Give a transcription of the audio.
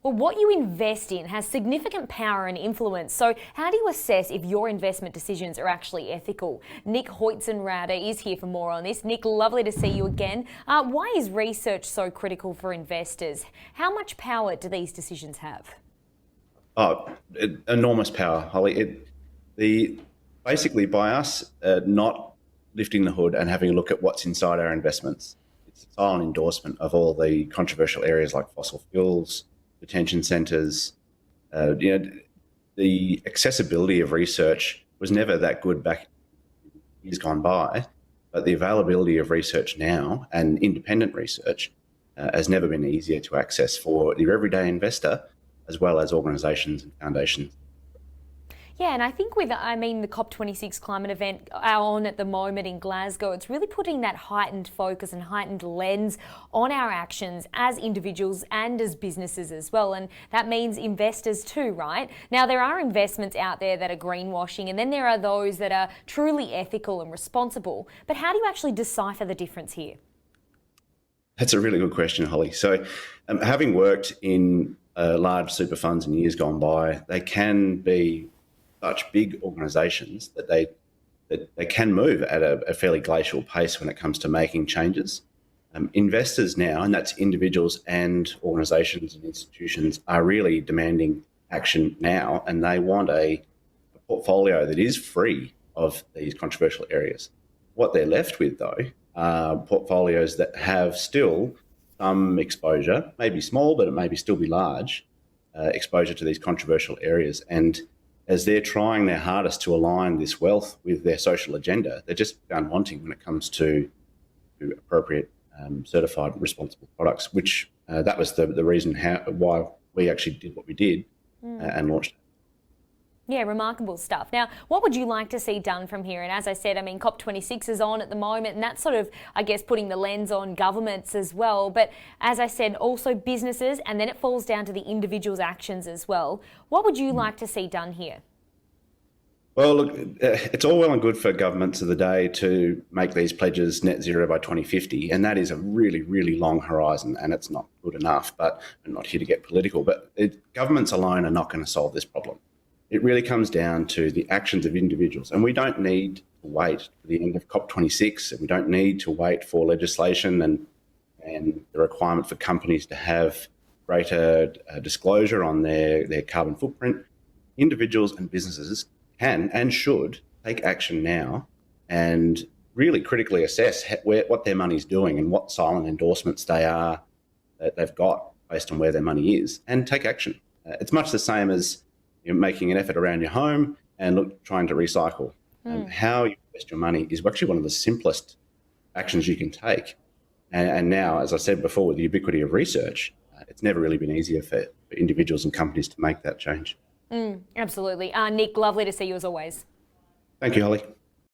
Well, what you invest in has significant power and influence. So how do you assess if your investment decisions are actually ethical? Nick Heuzenroeder is here for more on this. Nick, lovely to see you again. Why is research so critical for investors? How much power do these decisions have? Enormous power, Holly. Basically by us not lifting the hood and having a look at what's inside our investments, it's a silent endorsement of all the controversial areas like fossil fuels, detention centres. The accessibility of research was never that good back years gone by, but the availability of research now and independent research has never been easier to access for your everyday investor, as well as organisations and foundations. Yeah, and I think the COP26 climate event on at the moment in Glasgow, it's really putting that heightened focus and heightened lens on our actions as individuals and as businesses as well. And that means investors too, right? Now, there are investments out there that are greenwashing, and then there are those that are truly ethical and responsible. But how do you actually decipher the difference here? That's a really good question, Holly. So having worked in large super funds in years gone by, they can be such big organisations that they can move at a fairly glacial pace when it comes to making changes. Investors now, and that's individuals and organisations and institutions, are really demanding action now, and they want a portfolio that is free of these controversial areas. What they're left with, though, are portfolios that have still some exposure, maybe small, but it may still be large, exposure to these controversial areas. And as they're trying their hardest to align this wealth with their social agenda, they're just found wanting when it comes to appropriate certified responsible products, which that was the reason why we actually did what we did and launched it. Yeah, remarkable stuff. Now, what would you like to see done from here? And as I said, COP26 is on at the moment, and that's sort of, I guess, putting the lens on governments as well. But as I said, also businesses, and then it falls down to the individual's actions as well. What would you like to see done here? Well, look, it's all well and good for governments of the day to make these pledges net zero by 2050, and that is a really, really long horizon, and it's not good enough. But I'm not here to get political, but governments alone are not going to solve this problem. It really comes down to the actions of individuals, and we don't need to wait for the end of COP26, and we don't need to wait for legislation and the requirement for companies to have greater disclosure on their carbon footprint. Individuals and businesses can and should take action now and really critically assess what their money's doing and what silent endorsements that they've got based on where their money is, and take action. It's much the same as making an effort around your home and trying to recycle. How you invest your money is actually one of the simplest actions you can take. And now, as I said before, with the ubiquity of research, it's never really been easier for individuals and companies to make that change. Absolutely. Nick, lovely to see you as always. Thank you, Holly.